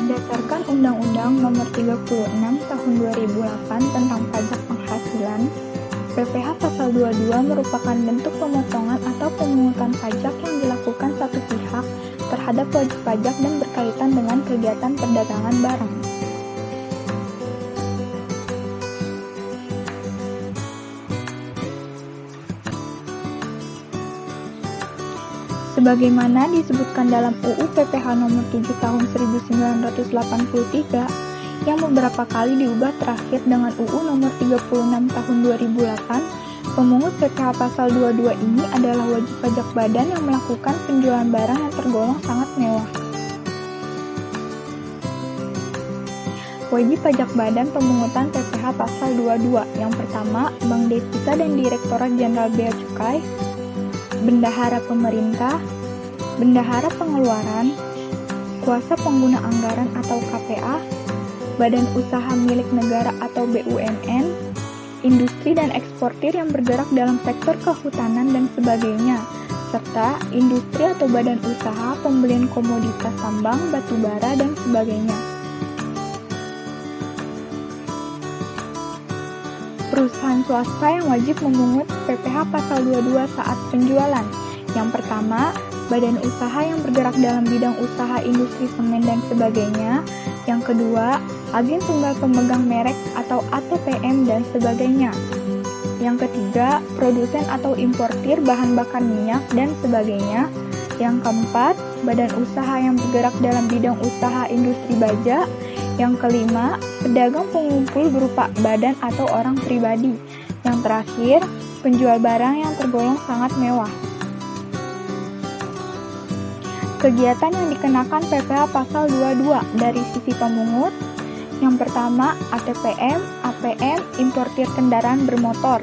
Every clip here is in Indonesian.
Berdasarkan Undang-Undang Nomor 36 Tahun 2008 tentang Pajak Penghasilan, PPh Pasal 22 merupakan bentuk pemotongan atau pemungutan pajak yang dilakukan satu pihak terhadap wajib pajak dan berkaitan dengan kegiatan perdagangan barang. Sebagaimana disebutkan dalam UU PPh Nomor 7 Tahun 1983 yang beberapa kali diubah terakhir dengan UU Nomor 36 Tahun 2008, pemungut PPh Pasal 22 ini adalah wajib pajak badan yang melakukan penjualan barang yang tergolong sangat mewah. Wajib pajak badan pemungutan PPh Pasal 22. Yang pertama, Bank Devisa dan Direktorat Jenderal Bea Cukai, Bendahara Pemerintah, Bendahara Pengeluaran, Kuasa Pengguna Anggaran atau KPA, Badan Usaha Milik Negara atau BUMN, industri dan eksportir yang bergerak dalam sektor kehutanan dan sebagainya, serta industri atau badan usaha pembelian komoditas tambang, batu bara, dan sebagainya. Perusahaan swasta yang wajib memungut PPh Pasal 22 saat penjualan. Yang pertama, badan usaha yang bergerak dalam bidang usaha industri semen dan sebagainya. Yang kedua, agen tunggal pemegang merek atau ATPM dan sebagainya. Yang ketiga, produsen atau importir bahan bakar minyak dan sebagainya. Yang keempat, badan usaha yang bergerak dalam bidang usaha industri baja. Yang kelima, pedagang pengumpul berupa badan atau orang pribadi. Yang terakhir, penjual barang yang tergolong sangat mewah. Kegiatan yang dikenakan PPh Pasal 22 dari sisi pemungut. Yang pertama, ATPM, APM, importir kendaraan bermotor.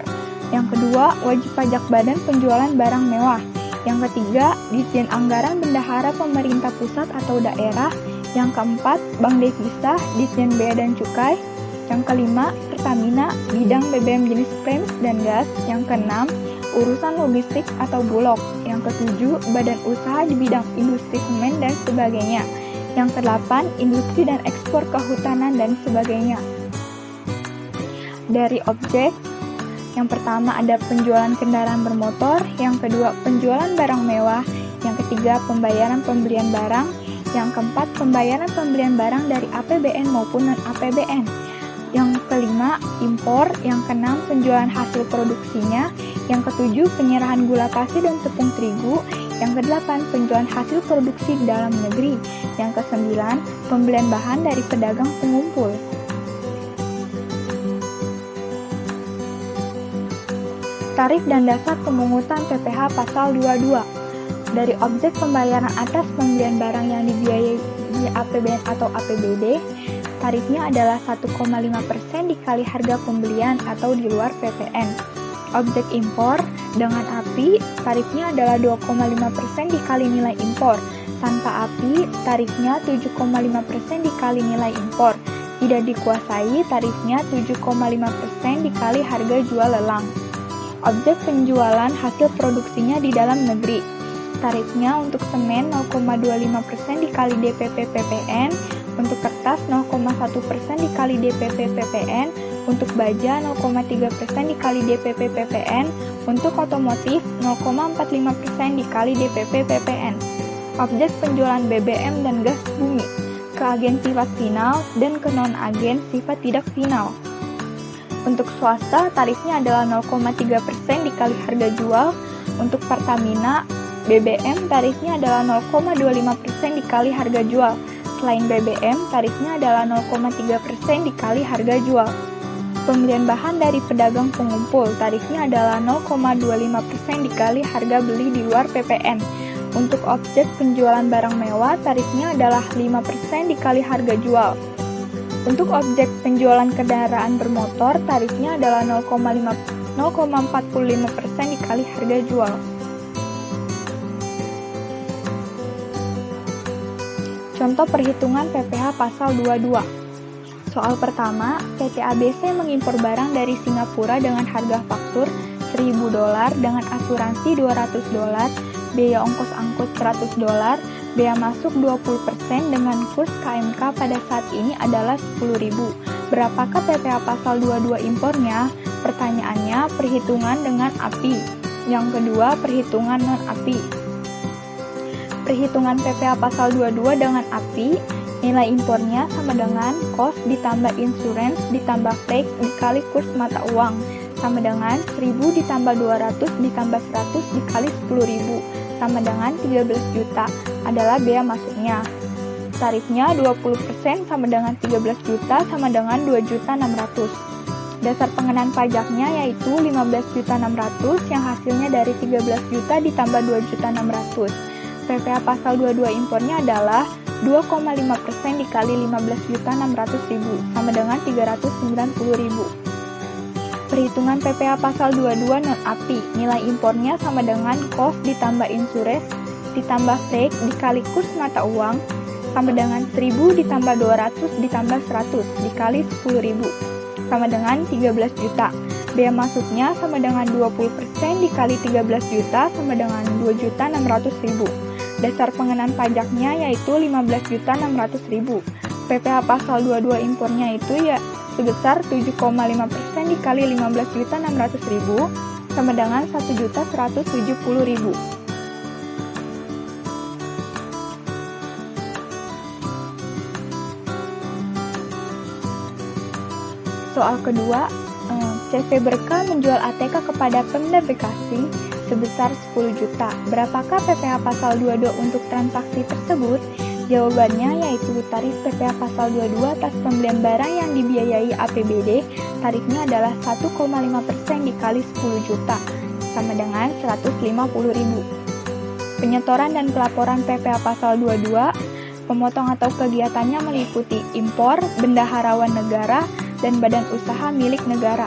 Yang kedua, wajib pajak badan penjualan barang mewah. Yang ketiga, Ditjen Anggaran Bendahara Pemerintah Pusat atau Daerah. Yang keempat, Bank Devisa, Ditjen Bea dan Cukai. Yang kelima, Pertamina, bidang BBM jenis Prins dan gas. Yang keenam, urusan logistik atau Bulog. Yang ketujuh, badan usaha di bidang industri semen dan sebagainya. Yang kedelapan, industri dan ekspor kehutanan dan sebagainya. Dari objek, yang pertama ada penjualan kendaraan bermotor, yang kedua penjualan barang mewah, yang ketiga pembayaran pembelian barang, yang keempat pembayaran pembelian barang dari APBN maupun non-APBN, yang kelima impor, yang keenam penjualan hasil produksinya, yang ketujuh penyerahan gula pasir dan tepung terigu, yang kedelapan penjualan hasil produksi di dalam negeri, yang kesembilan pembelian bahan dari pedagang pengumpul. Tarif dan dasar pemungutan PPh Pasal 22. Dari objek pembayaran atas pembelian barang yang dibiayai di APBN atau APBD, tarifnya adalah 1,5% dikali harga pembelian atau di luar PPN. Objek impor dengan API, tarifnya adalah 2,5% dikali nilai impor. Tanpa API, tarifnya 7,5% dikali nilai impor. Tidak dikuasai, tarifnya 7,5% dikali harga jual lelang. Objek penjualan hasil produksinya di dalam negeri. Tarifnya untuk semen 0,25% dikali DPP PPN, untuk kertas 0,1% dikali DPP PPN, untuk baja 0,3% dikali DPP PPN, untuk otomotif 0,45% dikali DPP PPN. Objek penjualan BBM dan gas bumi, ke agen sifat final dan ke non-agen sifat tidak final. Untuk swasta, tarifnya adalah 0,3% dikali harga jual. Untuk Pertamina, BBM tarifnya adalah 0,25% dikali harga jual. Selain BBM, tarifnya adalah 0,3% dikali harga jual. Pembelian bahan dari pedagang pengumpul, tarifnya adalah 0,25% dikali harga beli di luar PPN. Untuk objek penjualan barang mewah, tarifnya adalah 5% dikali harga jual. Untuk objek penjualan kendaraan bermotor, tarifnya adalah 0,45% dikali harga jual. Contoh perhitungan PPh Pasal 22. Soal pertama, PT ABC mengimpor barang dari Singapura dengan harga faktur $1.000 dengan asuransi $200, biaya ongkos angkut $100, Bea masuk 20% dengan kurs KMK pada saat ini adalah 10.000. Berapakah PPh pasal 22 impornya? Pertanyaannya, perhitungan dengan API. Yang kedua, perhitungan non-API. Perhitungan PPh pasal 22 dengan API, nilai impornya sama dengan cost ditambah insurance ditambah freight dikali kurs mata uang, sama dengan 1.000 ditambah 200 ditambah 100 dikali 10.000, sama dengan 13 juta adalah bea masuknya. Tarifnya 20% sama dengan 13 juta sama dengan 2.600.000. Dasar pengenaan pajaknya yaitu 15.600.000 yang hasilnya dari 13 juta ditambah 2.600.000. PPh pasal 22 impornya adalah 2,5% dikali 15.600.000 sama dengan 390.000. Perhitungan PPh pasal 22 non-API, nilai impornya sama dengan cost ditambah insurance ditambah freight dikali kurs mata uang sama dengan 1.000 ditambah 200 ditambah 100 dikali 10.000 sama dengan 13 juta. Bea masuknya sama dengan 20% dikali 13 juta sama dengan 2.600.000. Dasar pengenaan pajaknya yaitu 15.600.000. PPh pasal 22 impornya itu ya sebesar 7,5% dikali 15.600.000 sama dengan 1.170.000. Soal kedua, CV Berkah menjual ATK kepada Pemda Bekasi sebesar 10 juta. Berapakah PPh pasal 22 untuk transaksi tersebut? Jawabannya yaitu tarif PPh pasal 22 atas pembelian barang yang dibiayai APBD, tarifnya adalah 1,5% dikali 10 juta, sama dengan 150.000. Penyetoran dan pelaporan PPh pasal 22, pemotong atau kegiatannya meliputi impor, bendaharawan negara, dan badan usaha milik negara.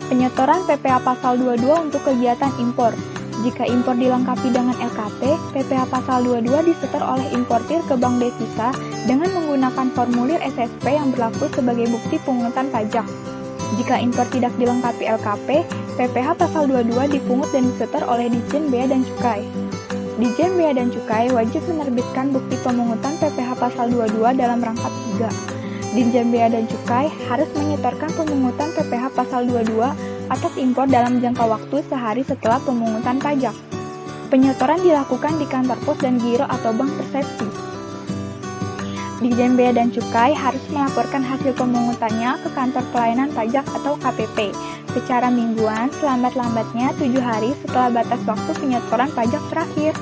Penyetoran PPh pasal 22 untuk kegiatan impor. Jika impor dilengkapi dengan LKP, PPh pasal 22 disetor oleh importir ke Bank Devisa dengan menggunakan formulir SSP yang berlaku sebagai bukti pungutan pajak. Jika impor tidak dilengkapi LKP, PPh pasal 22 dipungut dan disetor oleh Ditjen Bea dan Cukai. Ditjen Bea dan Cukai wajib menerbitkan bukti pemungutan PPh pasal 22 dalam rangkap 3. Ditjen Bea dan Cukai harus menyetorkan pemungutan PPh pasal 22 atas impor dalam jangka waktu sehari setelah pemungutan pajak. Penyetoran dilakukan di kantor pos dan giro atau bank persepsi. Ditjen Bea dan Cukai harus melaporkan hasil pemungutannya ke kantor pelayanan pajak atau KPP secara mingguan selambat-lambatnya 7 hari setelah batas waktu penyetoran pajak terakhir.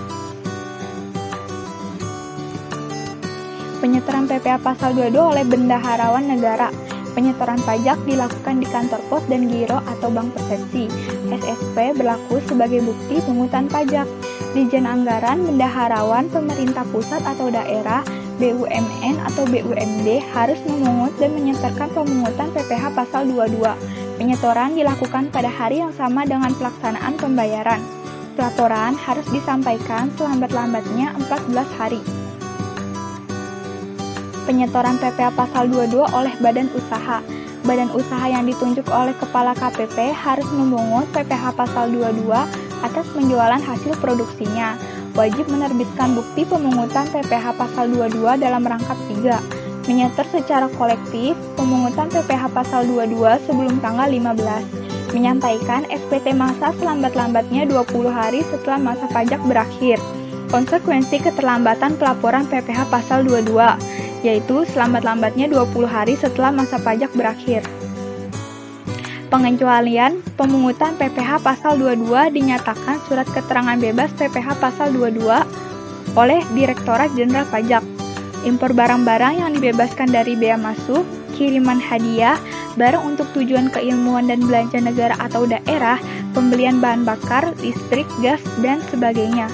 Penyetoran PPh pasal 22 oleh bendaharawan negara. Penyetoran pajak dilakukan di kantor pos dan giro atau bank persepsi. SSP berlaku sebagai bukti pungutan pajak. Ditjen Anggaran, bendaharawan, pemerintah pusat atau daerah, BUMN atau BUMD harus memungut dan menyetorkan pemungutan PPh pasal 22. Penyetoran dilakukan pada hari yang sama dengan pelaksanaan pembayaran. Pelaporan harus disampaikan selambat-lambatnya 14 hari. Penyetoran PPh pasal 22 oleh badan usaha. Badan usaha yang ditunjuk oleh Kepala KPP harus memungut PPh pasal 22 atas penjualan hasil produksinya. Wajib menerbitkan bukti pemungutan PPh pasal 22 dalam rangkap 3. Menyetor secara kolektif pemungutan PPh pasal 22 sebelum tanggal 15. Menyampaikan SPT masa selambat-lambatnya 20 hari setelah masa pajak berakhir. Konsekuensi keterlambatan pelaporan PPh pasal 22, yaitu selambat-lambatnya 20 hari setelah masa pajak berakhir. Pengecualian pemungutan PPh pasal 22 dinyatakan surat keterangan bebas PPh pasal 22 oleh Direktorat Jenderal Pajak. Impor barang-barang yang dibebaskan dari bea masuk, kiriman hadiah, barang untuk tujuan keilmuan dan belanja negara atau daerah, pembelian bahan bakar, listrik, gas, dan sebagainya.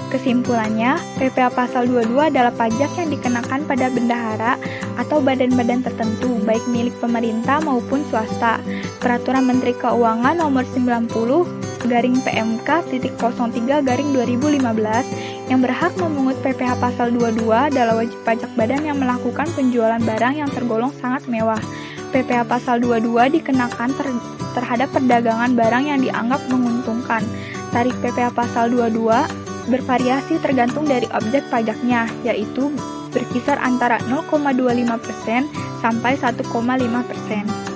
Kesimpulannya, PPh pasal 22 adalah pajak yang dikenakan pada bendahara atau badan-badan tertentu, baik milik pemerintah maupun swasta. Peraturan Menteri Keuangan Nomor 90/PMK.03/2015 yang berhak memungut PPh pasal 22 adalah wajib pajak badan yang melakukan penjualan barang yang tergolong sangat mewah. PPh Pasal 22 dikenakan terhadap perdagangan barang yang dianggap menguntungkan. Tarif PPh Pasal 22 bervariasi tergantung dari objek pajaknya, yaitu berkisar antara 0,25% sampai 1,5%.